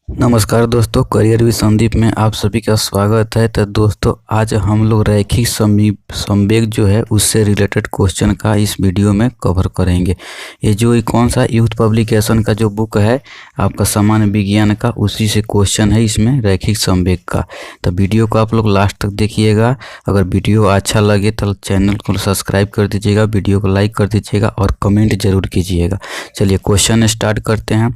नमस्कार दोस्तों, career with Sandeep में आप सभी का स्वागत है। तो दोस्तों, आज हम लोग रैखिक संवेग जो है उससे रिलेटेड क्वेश्चन का इस वीडियो में कवर करेंगे। ये जो कौन सा यूथ पब्लिकेशन का जो बुक है आपका सामान्य विज्ञान का, उसी से क्वेश्चन है इसमें रैखिक संवेग का। तो वीडियो को आप लोग लास्ट तक देखिएगा। अगर वीडियो अच्छा लगे तो चैनल को सब्सक्राइब कर दीजिएगा, वीडियो को लाइक कर दीजिएगा और कमेंट जरूर कीजिएगा। चलिए क्वेश्चन स्टार्ट करते हैं।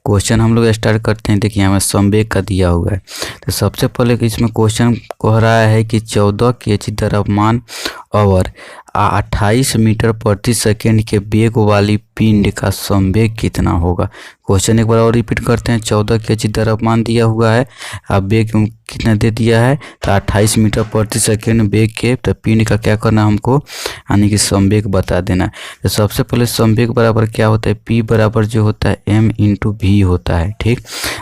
क्वेश्चन हम लोग स्टार्ट करते हैं। देखिए हमें संवेग का दिया हुआ है। तो सबसे पहले इसमें क्वेश्चन कह रहा है कि 14 kg द्रव्यमान और 28 मीटर प्रति सेकेंड के वेग वाली पिंड का संवेग कितना होगा। क्वेश्चन एक बार और रिपीट करते हैं। 14 kg द्रव्यमान दिया हुआ है, अब वेग कितना दे दिया है तो 28 मीटर प्रति सेकेंड वेग के। तो पिंड का क्या करना हमको, यानी कि संवेग बता देना है। तो सबसे पहले संवेग बराबर क्या होता है, P बराबर जो होता है m इंटू वी होता है। ठीक,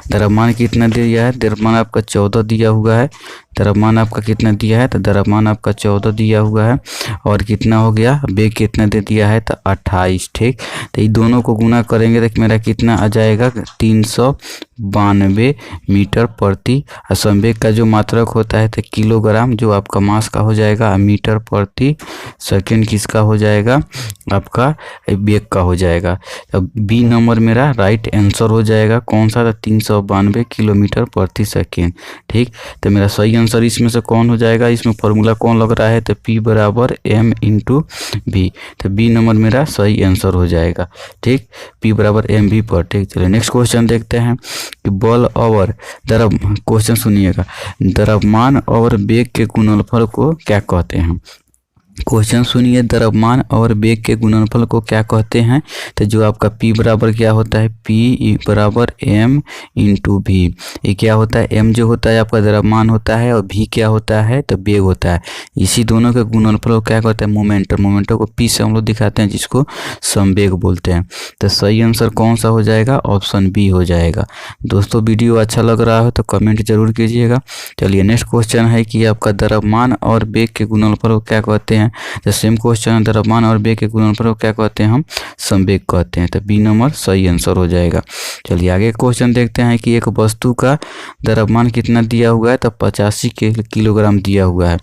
द्रव्यमान कितना दिया है, द्रव्यमान आपका 14 दिया हुआ है। द्रव्यमान आपका कितना दिया है, तो द्रव्यमान आपका 14 दिया हुआ है और कितना हो गया, वेग कितना दे दिया है तो 28। ठीक, तो ये दोनों को गुना करेंगे तो मेरा कितना आ जाएगा 392 मीटर प्रति। संवेग का जो मात्रक होता है तो किलोग्राम, जो आपका मास का हो जाएगा, मीटर प्रति सेकेंड किसका हो जाएगा, आपका वेग का हो जाएगा। अब बी नंबर मेरा राइट आंसर हो जाएगा। कौन सा था, 392 किलोमीटर प्रति सेकेंड। ठीक, तो मेरा सही आंसर इसमें से कौन हो जाएगा, इसमें फॉर्मूला कौन लग रहा है तो P बराबर m इंटू वी। तो बी नंबर मेरा सही आंसर हो जाएगा। ठीक, P बराबर m v पर। ठीक, चलिए नेक्स्ट क्वेश्चन देखते हैं कि बल और क्वेश्चन सुनिएगा, द्रव्यमान और वेग के गुणनफल को क्या कहते हैं। क्वेश्चन सुनिए, द्रव्यमान और वेग के गुणनफल को क्या कहते हैं। तो जो आपका P बराबर क्या होता है, P बराबर m इंटू वी। ये क्या होता है, m जो होता है आपका द्रव्यमान होता है और v क्या होता है तो वेग होता है। इसी दोनों के गुणनफल को क्या कहते हैं, मोमेंटम। मोमेंटम को P से हम लोग दिखाते हैं, जिसको संवेग बोलते हैं। तो सही आंसर कौन सा हो जाएगा, ऑप्शन बी हो जाएगा। दोस्तों वीडियो अच्छा लग रहा है तो कमेंट जरूर कीजिएगा। चलिए नेक्स्ट क्वेश्चन है कि आपका द्रव्यमान और वेग के गुणनफल को क्या कहते हैं। तो सेम क्वेश्चन, द्रव्यमान और वेग के गुणनफल को क्या कहते हैं, हम संवेग कहते हैं। तो बी नंबर सही आंसर हो जाएगा। चलिए आगे क्वेश्चन देखते हैं कि एक वस्तु का द्रव्यमान कितना दिया हुआ है तो 85 किलोग्राम दिया हुआ है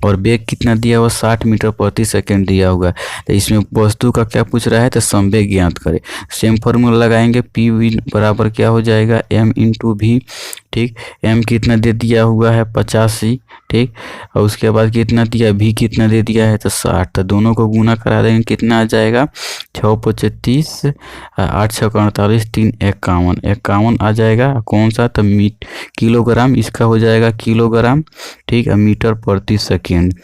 और वेग कितना दिया हुआ, 60 मीटर प्रति सेकेंड दिया हुआ है। तो इसमें वस्तु का क्या पूछ रहा है तो संवेग ज्ञात करें। सेम फॉर्मूला लगाएंगे, पी वी बराबर क्या हो जाएगा, m इंटू वी। ठीक, m कितना दे दिया हुआ है 85। ठीक, और उसके बाद कितना दिया, v कितना दे दिया है तो 60। तो दोनों को गुना करा देंगे, कितना आ जाएगा 6 × 35, 8 × 6 = 48, 3 × 51 आ जाएगा। कौन सा तो किलोग्राम, इसका हो जाएगा किलोग्राम। ठीक, मीटर प्रति सेकेंड।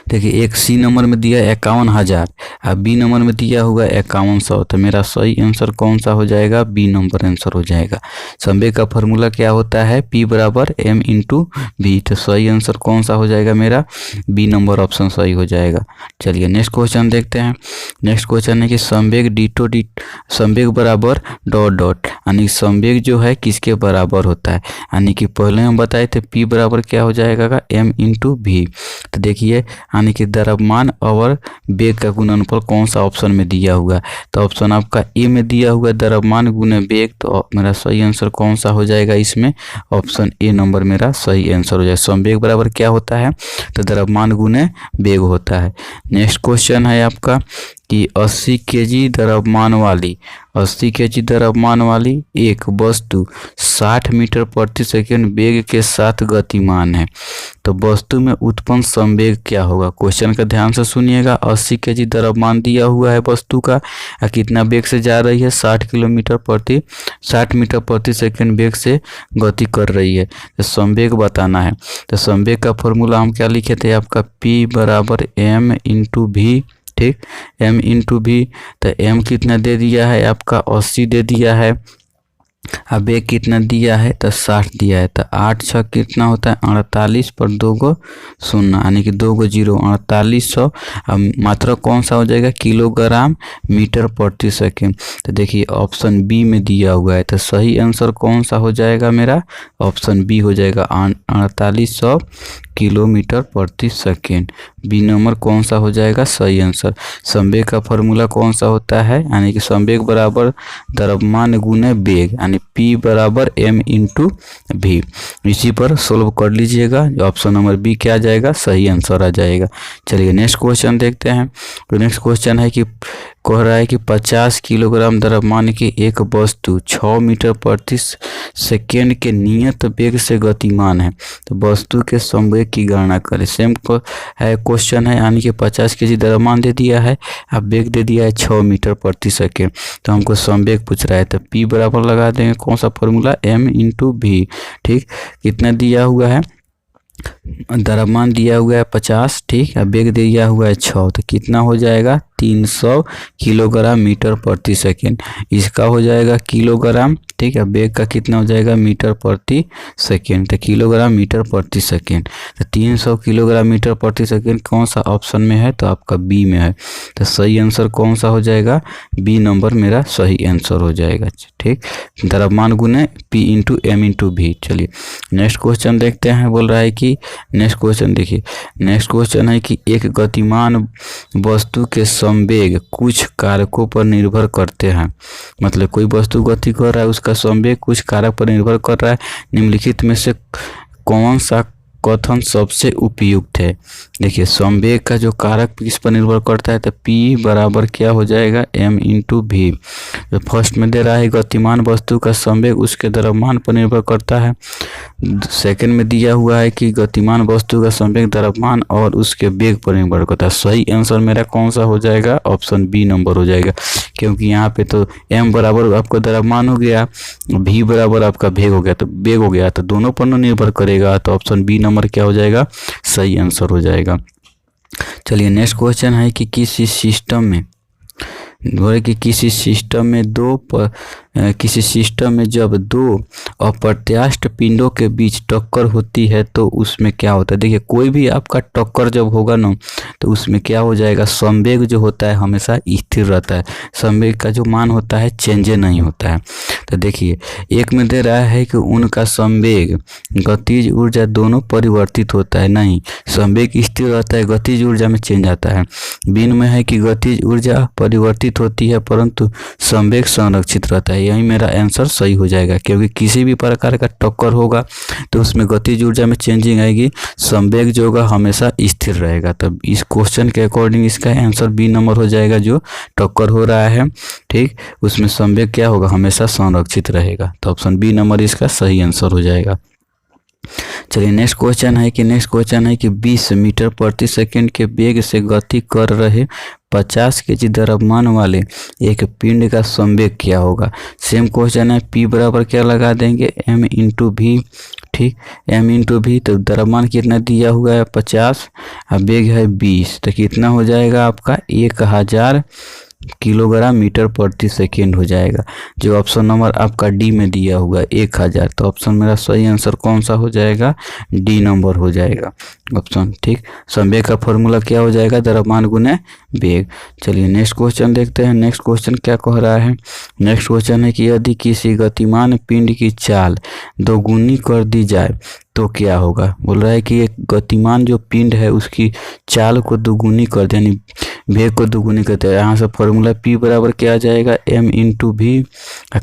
देखिए एक सी नंबर में दिया 51,000 और बी नंबर में दिया हुआ 5100। तो मेरा सही आंसर कौन सा हो जाएगा, बी नंबर आंसर हो जाएगा। संवेग का फॉर्मूला क्या होता है, P बराबर m इंटू वी। तो सही आंसर कौन सा हो जाएगा, मेरा बी नंबर ऑप्शन सही हो जाएगा। चलिए नेक्स्ट क्वेश्चन देखते हैं। नेक्स्ट क्वेश्चन है कि संवेग संवेग बराबर डॉट डॉट, यानी संवेग जो है किसके बराबर होता है। यानी कि पहले हम बताए थे P बराबर क्या हो जाएगा, m इंटू वी। तो देखिए यानी कि द्रव्यमान और वेग का गुणनफल कौन सा ऑप्शन में दिया हुआ है, तो ऑप्शन आपका ए में दिया हुआ है, द्रव्यमान गुने वेग। तो मेरा सही आंसर कौन सा हो जाएगा, इसमें ऑप्शन ए नंबर मेरा सही आंसर हो जाएगा। संवेग बराबर क्या होता है तो द्रव्यमान गुने वेग होता है। नेक्स्ट क्वेश्चन है आपका कि 80 kg द्रव्यमान वाली एक वस्तु 60 मीटर प्रति सेकेंड वेग के साथ गतिमान है, तो वस्तु में उत्पन्न संवेग क्या होगा। क्वेश्चन का ध्यान से सुनिएगा। 80 kg द्रव्यमान दिया हुआ है वस्तु का, कितना वेग से जा रही है, 60 मीटर प्रति सेकेंड वेग से गति कर रही है। तो संवेग बताना है। तो संवेग का फॉर्मूला हम क्या लिखे थे, आपका P बराबर m इंटू वी। ठीक, m इंटू वी। तो m कितना दे दिया है, आपका 80 दे दिया है। अब वेग कितना दिया है तो 60 दिया है। तो 8 × 6 कितना होता है 48 पर 2 गो 0, यानी कि 2 गो 0, 4800। अब मात्रक कौन सा हो जाएगा, किलोग्राम मीटर प्रति सेकेंड। तो देखिए ऑप्शन बी में दिया हुआ है। तो सही आंसर कौन सा हो जाएगा, मेरा ऑप्शन बी हो जाएगा, 4800 किलोमीटर प्रति सेकेंड। बी नंबर कौन सा हो जाएगा सही आंसर। संवेग का फॉर्मूला कौन सा होता है, यानी कि संवेग बराबर द्रव्यमान गुने वेग, यानी P बराबर m इंटू भी। इसी पर सोल्व कर लीजिएगा, ऑप्शन नंबर बी क्या आ जाएगा, सही आंसर आ जाएगा। चलिए नेक्स्ट क्वेश्चन देखते हैं। तो नेक्स्ट क्वेश्चन है कि कह रहा है कि 50 किलोग्राम द्रव्यमान की एक वस्तु 6 मीटर प्रति सेकेंड के नियत वेग से गतिमान है, तो वस्तु के संवेग की गणना करें। सेम को है क्वेश्चन है, यानी कि 50 केजी द्रव्यमान दे दिया है, अब वेग दे दिया है 6 मीटर प्रति सेकेंड, तो हमको संवेग पूछ रहा है। तो P बराबर लगा देंगे कौन सा फॉर्मूला, m इंटू भी। ठीक, कितना दिया हुआ है, द्रव्यमान दिया हुआ है 50, ठीक है, वेग दिया हुआ है 6, तो कितना हो जाएगा 300 किलोग्राम मीटर प्रति सेकेंड। इसका हो जाएगा किलोग्राम, ठीक है, वेग का कितना हो जाएगा मीटर प्रति सेकेंड, तो किलोग्राम मीटर प्रति सेकेंड। तो 300 किलोग्राम मीटर प्रति सेकेंड कौन सा ऑप्शन में है, तो आपका बी में है। तो सही आंसर कौन सा हो जाएगा, बी नंबर मेरा सही आंसर हो जाएगा। ठीक, द्रव्यमान गुने P इंटू एम इंटू भी। चलिए नेक्स्ट क्वेश्चन देखते हैं। बोल रहा है कि नेक्स्ट क्वेश्चन देखिए, नेक्स्ट क्वेश्चन है कि एक गतिमान वस्तु के संवेग कुछ कारकों पर निर्भर करते हैं। मतलब कोई वस्तु गति कर रहा है, उसका संवेग कुछ कारक पर निर्भर कर रहा है। निम्नलिखित में से कौन सा कथन सबसे उपयुक्त है। देखिए संवेग का जो कारक किस पर निर्भर करता है, तो P बराबर क्या हो जाएगा, m इंटू भी। तो फर्स्ट में दे रहा है गतिमान वस्तु का संवेग उसके द्रव्यमान पर निर्भर करता है। सेकंड में दिया हुआ है कि गतिमान वस्तु का संवेग द्रव्यमान और उसके वेग पर निर्भर करता है। सही आंसर मेरा कौन सा हो जाएगा, ऑप्शन बी नंबर हो जाएगा, क्योंकि यहाँ पे तो m बराबर आपका द्रव्यमान हो गया, v बराबर आपका वेग हो गया, तो वेग हो गया, तो दोनों पर निर्भर करेगा, तो ऑप्शन बी नंबर क्या हो जाएगा, सही आंसर हो जाएगा। चलिए नेक्स्ट क्वेश्चन है कि किसी सिस्टम में किसी सिस्टम में जब दो अप्रत्यास्थ पिंडों के बीच टक्कर होती है तो उसमें क्या होता है। देखिए कोई भी आपका टक्कर जब होगा ना, तो उसमें क्या हो जाएगा, संवेग जो होता है हमेशा स्थिर रहता है, संवेग का जो मान होता है चेंज नहीं होता है। तो देखिए एक में दे रहा है कि उनका संवेग गतिज ऊर्जा दोनों परिवर्तित होता है, नहीं, संवेग स्थिर रहता है, गतिज ऊर्जा में चेंज आता है। बीन में है कि गतिज ऊर्जा परिवर्तित होती है परंतु संवेग संरक्षित रहता है। यही मेरा आंसर सही हो जाएगा, क्योंकि किसी भी प्रकार का टक्कर होगा तो उसमें गतिज ऊर्जा में चेंजिंग आएगी, संवेग जो होगा हमेशा स्थिर रहेगा। तब इस क्वेश्चन के अकॉर्डिंग इसका आंसर बी नंबर हो जाएगा। जो टक्कर हो रहा है, ठीक, उसमें संवेग क्या होगा, हमेशा संरक्षित रहेगा, तो ऑप्शन बी नंबर इसका सही आंसर हो जाएगा। चलिए नेक्स्ट क्वेश्चन है कि 20 मीटर प्रति सेकंड के वेग से गति कर रहे 50 केजी द्रव्यमान वाले एक पिंड का संवेग क्या होगा। सेम क्वेश्चन है, P बराबर क्या लगा देंगे, m इंटू भी। ठीक, m इंटू भी, तो द्रव्यमान कितना दिया हुआ है 50, अब वेग है 20, तो कितना हो जाएगा आपका 1000 किलोग्राम मीटर प्रति सेकेंड हो जाएगा। जो ऑप्शन नंबर आपका डी में दिया हुआ है 1000, तो ऑप्शन मेरा सही आंसर कौन सा हो जाएगा, डी नंबर हो जाएगा ऑप्शन। ठीक, संवेग का फॉर्मूला क्या हो जाएगा, द्रव्यमान गुने वेग। चलिए नेक्स्ट क्वेश्चन देखते हैं। नेक्स्ट क्वेश्चन क्या कह रहा है, नेक्स्ट क्वेश्चन है कि यदि किसी गतिमान पिंड की चाल दोगुनी कर दी जाए तो क्या होगा। बोल रहा है कि एक गतिमान जो पिंड है उसकी चाल को दोगुनी कर दे, यानी वेग को दोगुनी करते हैं। यहाँ से फॉर्मूला P बराबर क्या आ जाएगा, m इंटू भी।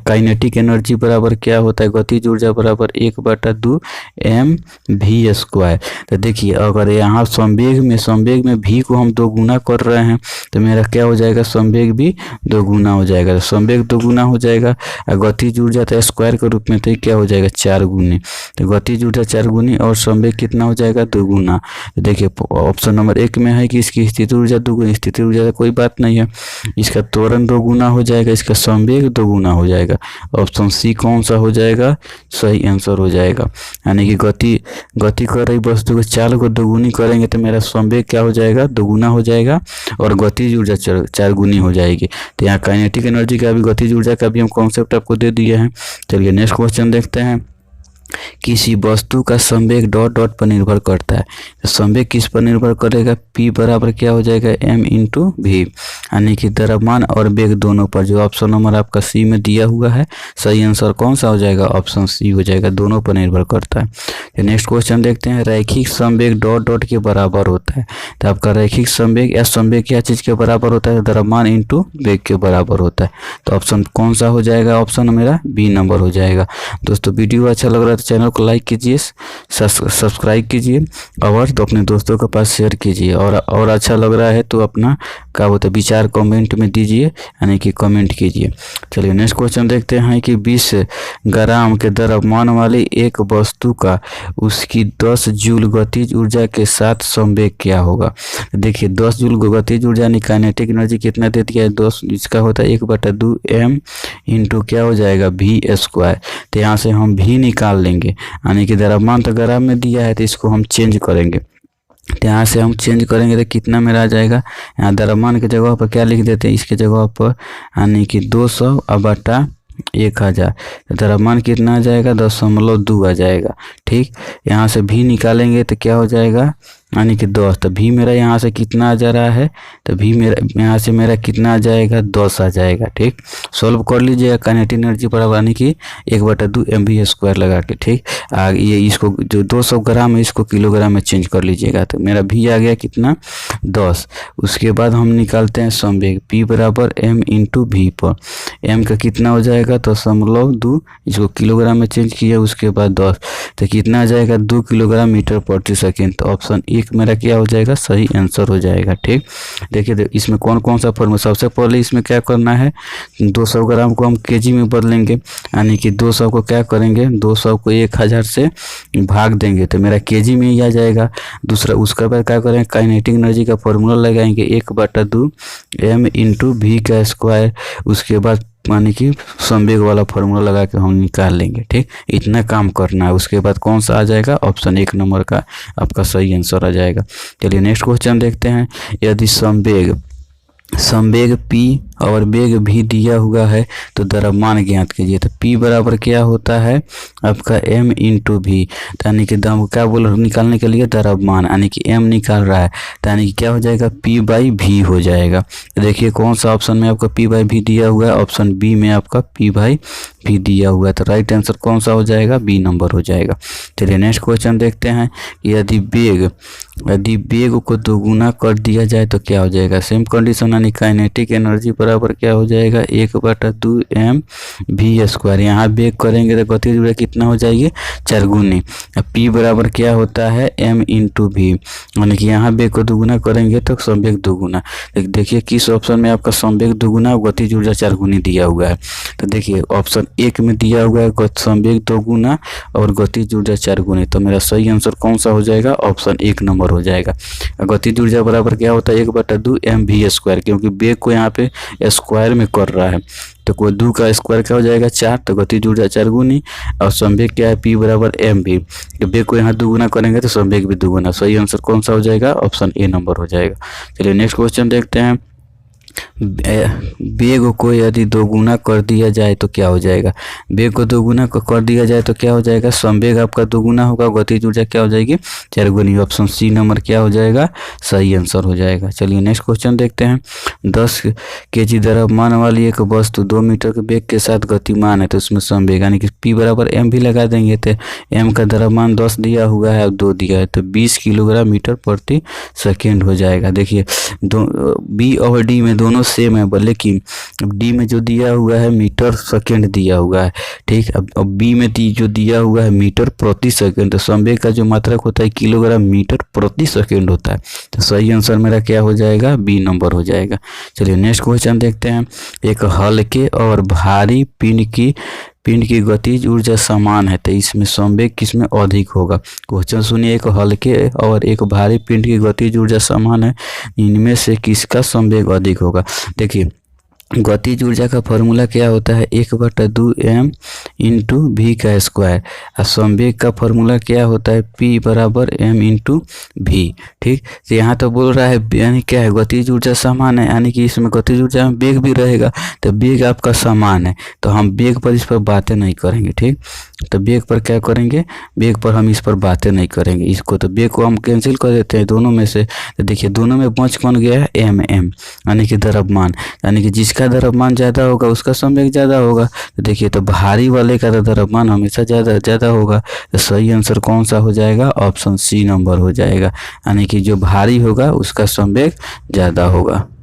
काइनेटिक एनर्जी बराबर क्या होता है, गतिज ऊर्जा बराबर 1/2 mv²। तो देखिए अगर यहाँ संवेग में v को हम दोगुना कर रहे हैं तो मेरा क्या हो जाएगा, संवेग भी दोगुना हो जाएगा। तो संवेग दोगुना हो जाएगा, गतिज ऊर्जा तो स्क्वायर के रूप में, तो क्या हो जाएगा 4 गुनी। तो गतिज ऊर्जा 4 गुनी और संवेग कितना हो जाएगा, दोगुना। तो देखिए ऑप्शन नंबर 1 में है कि इसकी स्थिति ऊर्जा दोगुनी, स्थिति ऊर्जा तो कोई बात नहीं है, इसका त्वरण दोगुना हो जाएगा, इसका संवेग दोगुना हो जाएगा। ऑप्शन सी कौन सा हो जाएगा, सही आंसर हो जाएगा। यानी कि गति कर रही वस्तु को चाल को दोगुनी करेंगे तो मेरा संवेग क्या हो जाएगा, दोगुना हो जाएगा और गतिज ऊर्जा 4 गुनी हो जाएगी। तो यहाँ काइनेटिक एनर्जी का भी, गतिज ऊर्जा का भी हम कॉन्सेप्ट आपको दे दिए हैं। चलिए नेक्स्ट क्वेश्चन देखते हैं। किसी वस्तु का संवेग डॉट डॉट पर निर्भर करता है। तो संवेग किस पर निर्भर करेगा, P बराबर क्या हो जाएगा m इंटू वी, यानी कि द्रव्यमान और वेग दोनों पर। जो ऑप्शन नंबर आपका सी में दिया हुआ है, सही आंसर कौन सा हो जाएगा, ऑप्शन सी हो जाएगा, दोनों पर निर्भर करता है। तो नेक्स्ट क्वेश्चन देखते हैं, रैखिक संवेग डॉट डॉट के बराबर होता है। तो आपका रैखिक संवेग या संवेग क्या चीज़ के बराबर होता है, द्रव्यमान इंटू वेग के बराबर होता है। तो ऑप्शन कौन सा हो जाएगा, ऑप्शन मेरा बी नंबर हो जाएगा। दोस्तों वीडियो अच्छा लग रहा है तो चैनल को लाइक कीजिए, सब्सक्राइब कीजिए और तो अपने दोस्तों के पास शेयर कीजिए। और अच्छा लग रहा है तो अपना क्या बोलते हैं विचार कमेंट में दीजिए, यानी कि कमेंट कीजिए। चलिए नेक्स्ट क्वेश्चन देखते हैं कि 20 ग्राम के द्रव्यमान वाली एक वस्तु का उसकी 10 जूल गतिज ऊर्जा के साथ संवेग क्या होगा। देखिए 10 जूल गतिज ऊर्जा यानी काइनेटिक एनर्जी कितना दे दिया है, 10, इसका होता है 1/2 m इंटू क्या हो जाएगा v स्क्वायर। तो यहाँ से हम v निकाल लेंगे, यानी कि द्रव्यमान तो ग्राम में दिया है तो इसको हम चेंज करेंगे। तो यहाँ से हम चेंज करेंगे तो कितना मेरा आ जाएगा, यहाँ द्रव्यमान की जगह पर क्या लिख देते हैं, इसके जगह पर यानी कि 200/1000। द्रव्यमान कितना आ जाएगा, 0.2 आ जाएगा। ठीक, यहाँ से भी निकालेंगे तो क्या हो जाएगा, यानी कि 10। तो भी मेरा यहाँ से कितना आ जा रहा है, तो भी मेरा यहाँ से मेरा कितना आ जाएगा, 10 आ जाएगा। ठीक, सॉल्व कर लीजिएगा काइनेटिक एनर्जी बराबर यानी कि 1/2 mv स्क्वायर लगा के। ठीक, ये इसको जो 200 ग्राम है इसको किलोग्राम में चेंज कर लीजिएगा। तो मेरा भी आ गया कितना, 10। उसके बाद हम निकालते हैं संवेग, p बराबर m इंटू वी पर। m का कितना हो जाएगा, 0.2, इसको किलोग्राम में चेंज किया, उसके बाद 10। तो कितना आ जाएगा, 2 किलोग्राम मीटर प्रति सेकेंड। तो ऑप्शन एक मेरा क्या हो जाएगा, सही आंसर हो जाएगा। ठीक, देखिए इसमें कौन कौन सा फॉर्मूला, सबसे पहले इसमें क्या करना है, 200 ग्राम को हम केजी में बदलेंगे, यानी कि 200 को क्या करेंगे, 200 को 1000 से भाग देंगे तो मेरा केजी में ही आ जाएगा। दूसरा उसके बाद क्या करेंगे, काइनेटिक एनर्जी का फॉर्मूला लगाएंगे, 1/2 m इंटू वी का स्क्वायर। उसके बाद यानी कि संवेग वाला फॉर्मूला लगा के हम निकाल लेंगे। ठीक, इतना काम करना है। उसके बाद कौन सा आ जाएगा, ऑप्शन 1 नंबर का आपका सही आंसर आ जाएगा। चलिए नेक्स्ट क्वेश्चन देखते हैं, यदि संवेग P और वेग भी दिया हुआ है तो द्रव्यमान ज्ञात कीजिए। तो P बराबर क्या होता है आपका m इंटू वी, यानी कि दम क्या बोल निकालने के लिए द्रव्यमान, यानी कि m निकाल रहा है तो यानी कि क्या हो जाएगा, P/v हो जाएगा। देखिए कौन सा ऑप्शन में आपका P/v दिया हुआ है, ऑप्शन बी में आपका P/v दिया हुआ है। तो राइट आंसर कौन सा हो जाएगा, बी नंबर हो जाएगा। चलिए नेक्स्ट क्वेश्चन देखते हैं, यदि वेग को दोगुना कर दिया जाए तो क्या हो जाएगा। सेम कंडीशन यानी काइनेटिक एनर्जी बराबर क्या हो जाएगा, 1/2 mv स्क्वायर। यहाँ वेग करेंगे तो गतिज ऊर्जा कितना हो जाएगी, 4 गुनी। P बराबर क्या होता है, m इंटू वी, यानी कि यहाँ वेग को दोगुना करेंगे तो संवेग दोगुना। देखिए किस ऑप्शन में आपका संवेग दोगुना और गतिज ऊर्जा 4 गुनी दिया हुआ है। तो देखिए ऑप्शन 1 में दिया हुआ है संवेग दोगुना और गतिज ऊर्जा 4 गुनी। तो मेरा सही आंसर कौन सा हो जाएगा, ऑप्शन 1 नंबर हो जाएगा। गतिज ऊर्जा बराबर क्या होता है, 1/2 mv स्क्वायर, क्योंकि वेग को यहाँ पे स्क्वायर में कर रहा है तो कोई 2 का स्क्वायर क्या हो जाएगा, 4। तो गतिज ऊर्जा 4 गुनी और संवेग क्या है, P बराबर mv। वेग को यहाँ दोगुना करेंगे तो संवेग भी दोगुना। सही आंसर कौन सा हो जाएगा, ऑप्शन ए नंबर हो जाएगा। चलिए नेक्स्ट क्वेश्चन देखते हैं, वेग को यदि दोगुना कर दिया जाए तो क्या हो जाएगा। वेग को दोगुना कर दिया जाए तो क्या हो जाएगा, संवेग आपका दोगुना होगा, गतिज ऊर्जा क्या हो जाएगी, 4 गुनी। ऑप्शन सी नंबर क्या हो जाएगा, सही आंसर हो जाएगा। चलिए नेक्स्ट क्वेश्चन देखते हैं, 10 kg द्रव्यमान वाली एक वस्तु 2 मीटर के वेग के साथ गतिमान है तो उसमें संवेग यानी कि P बराबर m भी लगा देंगे तो m का द्रव्यमान 10 दिया हुआ है और 2 दिया है तो 20 किलोग्राम मीटर प्रति सेकेंड हो जाएगा। देखिए B और D में दोनों सेम है, लेकिन डी में जो दिया हुआ है मीटर सेकेंड दिया हुआ है। ठीक, अब बी में जो दिया हुआ है मीटर प्रति सेकेंड, तो संवेग का जो मात्रक होता है किलोग्राम मीटर प्रति सेकेंड होता है। तो सही आंसर मेरा क्या हो जाएगा, बी नंबर हो जाएगा। चलिए नेक्स्ट क्वेश्चन देखते हैं, एक हल्के और भारी पिंड की गतिज ऊर्जा समान है तो इसमें संवेग किसमें अधिक होगा। क्वेश्चन सुनिए, एक हल्के और एक भारी पिंड की गतिज ऊर्जा समान है, इनमें से किसका संवेग अधिक होगा। देखिए गतिज ऊर्जा का फॉर्मूला क्या होता है, 1/2 m इंटू वी का स्क्वायर। और संवेग का फॉर्मूला क्या होता है, P बराबर m इंटू वी। ठीक, तो यहाँ तो बोल रहा है यानी क्या है, गतिज ऊर्जा समान है, यानी कि इसमें गतिज ऊर्जा में वेग भी रहेगा, तो वेग आपका समान है, तो हम वेग पर इस पर बातें नहीं करेंगे। ठीक, तो वेग पर क्या करेंगे, वेग पर हम इस पर बातें नहीं करेंगे, इसको तो वेग को हम कैंसिल कर देते हैं दोनों में से। तो देखिए दोनों में बच कौन गया है, m यानी कि द्रव्यमान, यानी कि जिसका द्रव्यमान ज़्यादा होगा उसका संवेग ज़्यादा होगा। तो देखिए तो भारी वाले का तो द्रव्यमान हमेशा ज़्यादा होगा, तो सही आंसर कौन सा हो जाएगा, ऑप्शन सी नंबर हो जाएगा, यानी कि जो भारी होगा उसका संवेग ज़्यादा होगा।